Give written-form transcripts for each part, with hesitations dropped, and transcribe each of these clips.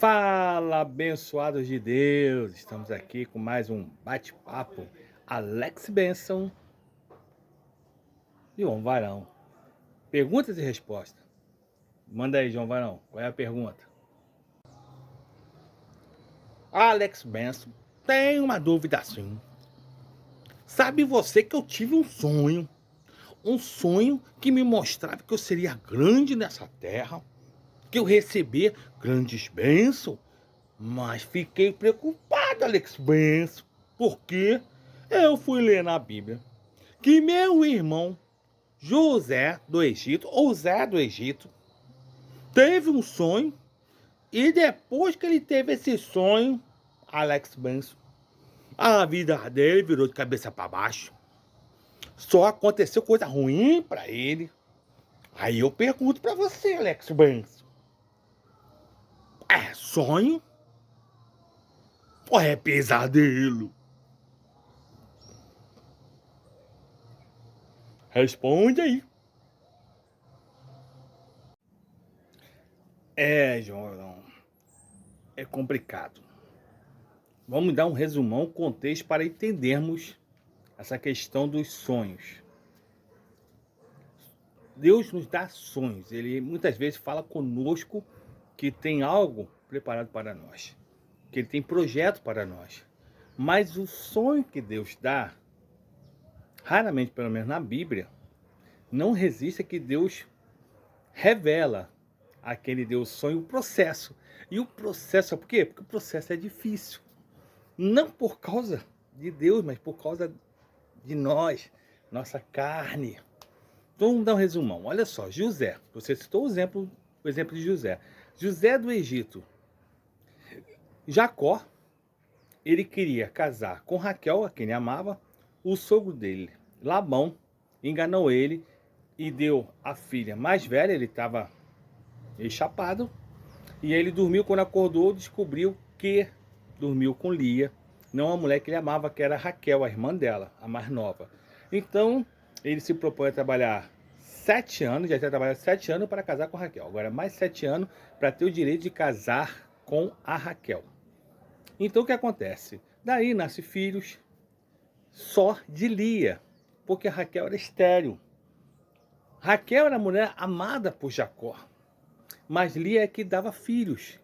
Fala, abençoados de Deus! Estamos aqui com mais um bate-papo. Alex Benson e João Varão. Perguntas e respostas. Manda aí, João Varão. Qual é a pergunta? Alex Benson, tem uma dúvida assim. Sabe você que eu tive um sonho que me mostrava que eu seria grande nessa terra, que eu receber grandes bênçãos, mas fiquei preocupado, Alex Benson, porque eu fui ler na Bíblia que meu irmão José do Egito, ou Zé do Egito, teve um sonho e depois que ele teve esse sonho, Alex Benson, a vida dele virou de cabeça para baixo. Só aconteceu coisa ruim para ele. Aí eu pergunto para você, Alex Benson, é sonho ou é pesadelo? Responde aí. João, é complicado. Vamos dar um resumão, contexto para entendermos essa questão dos sonhos. Deus nos dá sonhos, Ele muitas vezes fala conosco que tem algo preparado para nós, que Ele tem projeto para nós. Mas o sonho que Deus dá, raramente, pelo menos na Bíblia, não resiste a que Deus revela aquele Deus sonho, o processo. E o processo, por quê? Porque o processo é difícil. Não por causa de Deus, mas por causa de nós, nossa carne. Então vamos dar um resumão. Olha só, José, você citou o exemplo de José. José do Egito. Jacó, ele queria casar com Raquel, a quem ele amava. O sogro dele, Labão, enganou ele e deu a filha mais velha, ele estava chapado. E ele dormiu, quando acordou, descobriu que dormiu com Lia, não a mulher que ele amava, que era Raquel, a irmã dela, a mais nova. Então, ele se propõe a trabalhar 7 anos, já tinha trabalhado 7 anos para casar com a Raquel. Agora mais 7 anos para ter o direito de casar com a Raquel. Então o que acontece? Daí nasce filhos só de Lia, porque a Raquel era estéril. Raquel era a mulher amada por Jacó, mas Lia é que dava filhos.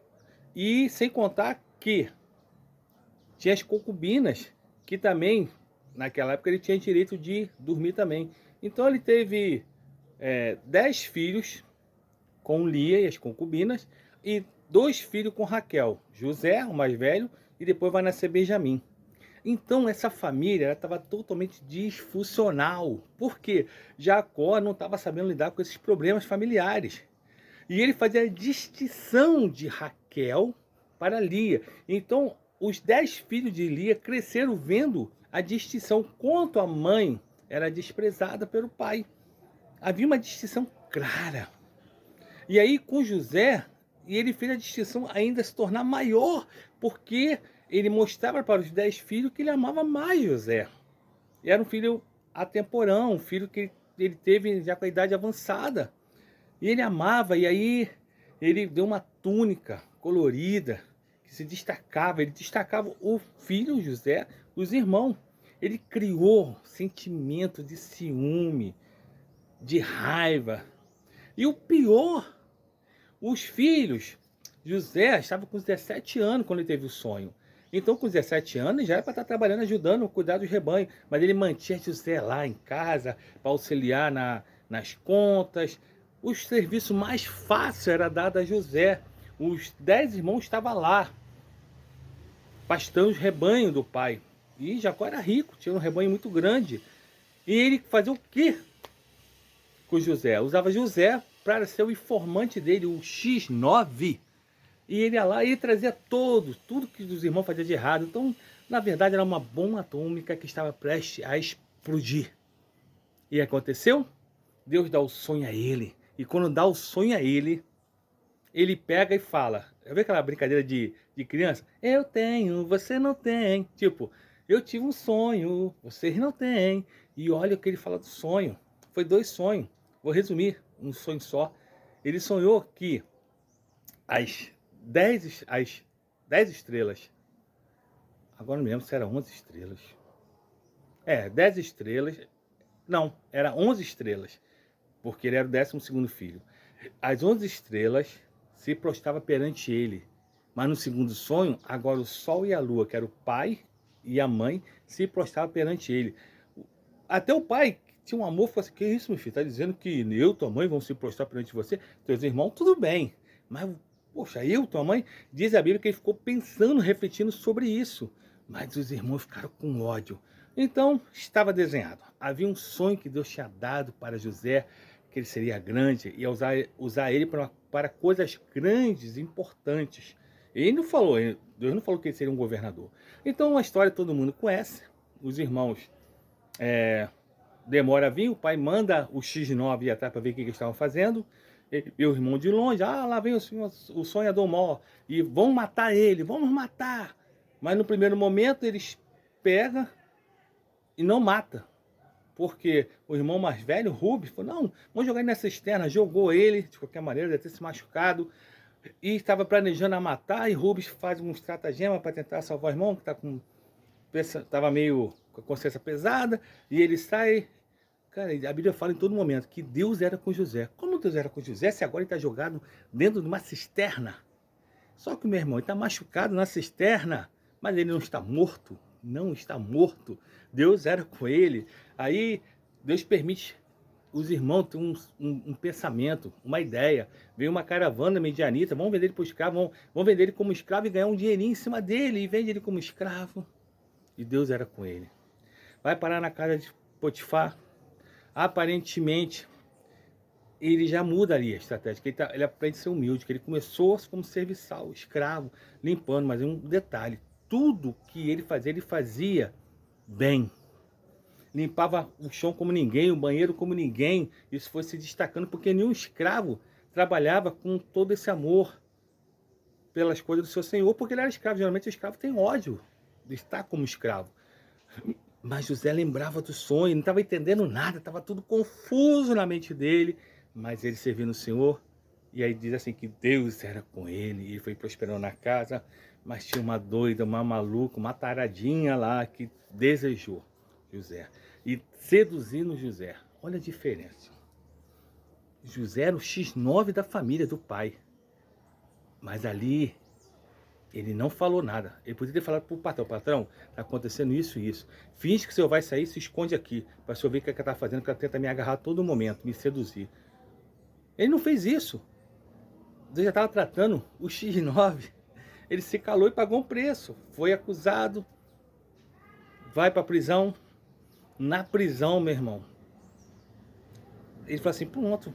E sem contar que tinha as concubinas, que também, naquela época, ele tinha direito de dormir também. Então ele teve 10 filhos com Lia e as concubinas, e 2 filhos com Raquel, José, o mais velho, e depois vai nascer Benjamim. Então essa família estava totalmente disfuncional. Por quê? Jacó não estava sabendo lidar com esses problemas familiares. E ele fazia a distinção de Raquel para Lia. Então os 10 filhos de Lia cresceram vendo a distinção, quanto a mãe era desprezada pelo pai. Havia uma distinção clara. E aí com José, e ele fez a distinção ainda se tornar maior, porque ele mostrava para os 10 filhos que ele amava mais José. E era um filho atemporão, um filho que ele teve já com a idade avançada. E ele amava, e aí ele deu uma túnica colorida, que se destacava, ele destacava o filho José, os irmãos. Ele criou sentimento de ciúme, de raiva. E o pior, os filhos, José estava com 17 anos quando ele teve o sonho. Então, com 17 anos, já era para estar trabalhando, ajudando a cuidar do rebanho. Mas ele mantinha José lá em casa, para auxiliar nas contas. O serviço mais fácil era dado a José. Os 10 irmãos estavam lá, pastando os rebanhos do pai. E Jacó era rico, tinha um rebanho muito grande. E ele fazia o quê com José? Usava José para ser o informante dele, o X9. E ele ia lá e trazia tudo que os irmãos faziam de errado. Então, na verdade, era uma bomba atômica que estava prestes a explodir. E aconteceu? Deus dá o sonho a ele. E quando dá o sonho a ele, ele pega e fala. Já viu aquela brincadeira de criança? Eu tenho, você não tem. Tipo, eu tive um sonho, vocês não têm. E olha o que ele fala do sonho. Foi 2 sonhos. Vou resumir, um sonho só. Ele sonhou que as as 10 estrelas. Agora não me lembro se era 11 estrelas. 10 estrelas. Não, era 11 estrelas. Porque ele era o 12º filho. As 11 estrelas se prostravam perante ele. Mas no segundo sonho, agora o sol e a lua, que era o pai e a mãe, se prostravam perante ele. Até o pai, que tinha um amor, falou assim: que isso, meu filho? Está dizendo que eu e tua mãe vão se prostrar perante você? Teus irmãos, tudo bem. Mas, poxa, eu e tua mãe? Diz a Bíblia que ele ficou pensando, refletindo sobre isso. Mas os irmãos ficaram com ódio. Então, estava desenhado. Havia um sonho que Deus tinha dado para José, que ele seria grande, e usar ele para coisas grandes, importantes. Ele não falou, Deus não falou que ele seria um governador. Então, a história todo mundo conhece. Os irmãos demora a vir, o pai manda o X9 ir atrás para ver o que eles estavam fazendo. E o irmão de longe, lá vem o sonhador mó, e vão matar ele, vamos matar. Mas no primeiro momento eles pegam e não matam. Porque o irmão mais velho, Rubens, falou: não, vamos jogar ele nessa cisterna. Jogou ele, de qualquer maneira, deve ter se machucado. E estava planejando a matar, e Rubens faz um estratagema para tentar salvar o irmão, que estava meio com a consciência pesada, e ele sai. Cara, a Bíblia fala em todo momento que Deus era com José. Como Deus era com José, se agora ele está jogado dentro de uma cisterna? Só que o meu irmão está machucado na cisterna, mas ele não está morto. Não está morto. Deus era com ele. Aí Deus permite os irmãos ter um pensamento, uma ideia. Veio uma caravana medianita, vamos vender ele para o escravo, vamos vender ele como escravo e ganhar um dinheirinho em cima dele, e vende ele como escravo. E Deus era com ele. Vai parar na casa de Potifar. Aparentemente, ele já muda ali a estratégia, que ele aprende a ser humilde, que ele começou como serviçal, escravo, limpando, mas é um detalhe, tudo que ele fazia bem. Limpava o chão como ninguém, o banheiro como ninguém. Isso foi se destacando porque nenhum escravo trabalhava com todo esse amor pelas coisas do seu senhor, porque ele era escravo. Geralmente o escravo tem ódio de estar como escravo. Mas José lembrava do sonho, não estava entendendo nada, estava tudo confuso na mente dele, mas ele servindo o Senhor. E aí diz assim que Deus era com ele, e ele foi prosperando na casa, mas tinha uma doida, uma maluca, uma taradinha lá que desejou José, e seduzindo José. Olha a diferença. José era o X9 da família do pai, mas ali ele não falou nada. Ele podia ter falado para o patrão: patrão, está acontecendo isso e isso. Finge que o senhor vai sair, se esconde aqui, para o senhor ver o que ela está fazendo, porque ela tenta me agarrar a todo momento, me seduzir. Ele não fez isso. Deus já estava tratando o X9. Ele se calou e pagou um preço. Foi acusado, vai para a prisão. Na prisão, meu irmão, ele falou assim: pronto.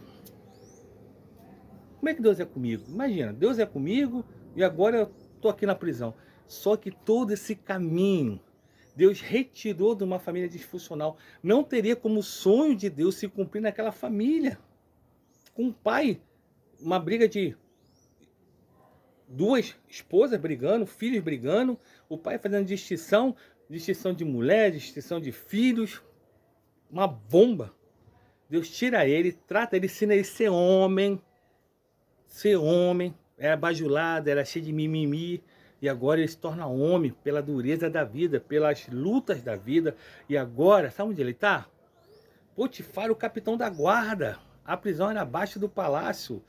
Como é que Deus é comigo? Imagina, Deus é comigo e agora eu estou aqui na prisão. Só que todo esse caminho, Deus retirou de uma família disfuncional. Não teria como o sonho de Deus se cumprir naquela família. Com o pai, uma briga de duas esposas brigando, filhos brigando, o pai fazendo distinção de mulher, distinção de filhos, uma bomba. Deus tira ele, trata ele, ensina ele a ser homem, era bajulado, era cheio de mimimi, e agora ele se torna homem pela dureza da vida, pelas lutas da vida, e agora, sabe onde ele está? Potifar, o capitão da guarda, a prisão era abaixo do palácio,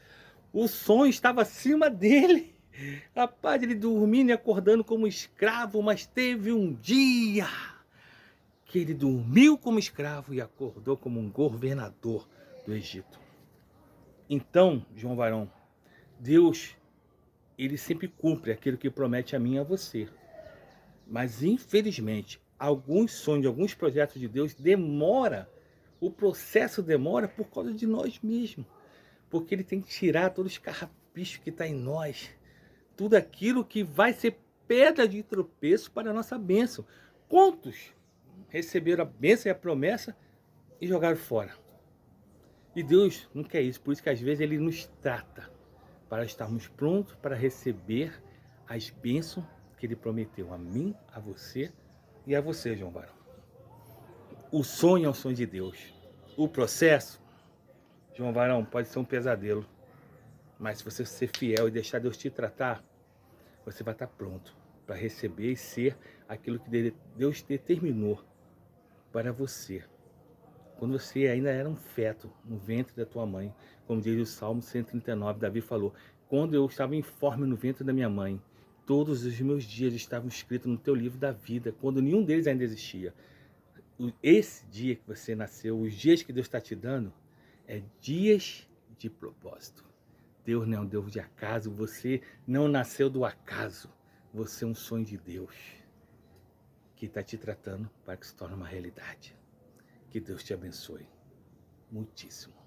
o sonho estava acima dele, rapaz, ele dormindo e acordando como escravo, mas teve um dia que ele dormiu como escravo e acordou como um governador do Egito. Então, João Varão, Deus, ele sempre cumpre aquilo que promete a mim e a você. Mas, infelizmente, alguns sonhos, alguns projetos de Deus o processo demora por causa de nós mesmos. Porque ele tem que tirar todos os carrapichos que está em nós. Tudo aquilo que vai ser pedra de tropeço para a nossa bênção. Quantos receberam a bênção e a promessa e jogaram fora? E Deus não quer isso, por isso que às vezes ele nos trata para estarmos prontos para receber as bênçãos que ele prometeu a mim, a você e a você, João Varão. O sonho é o sonho de Deus. O processo, João Varão, pode ser um pesadelo. Mas se você ser fiel e deixar Deus te tratar, você vai estar pronto para receber e ser aquilo que Deus determinou para você. Quando você ainda era um feto no ventre da tua mãe, como diz o Salmo 139, Davi falou: quando eu estava informe no ventre da minha mãe, todos os meus dias estavam escritos no teu livro da vida, quando nenhum deles ainda existia. Esse dia que você nasceu, os dias que Deus está te dando, é dias de propósito. Deus não é um Deus de acaso, você não nasceu do acaso, você é um sonho de Deus que está te tratando para que se torne uma realidade. Que Deus te abençoe muitíssimo.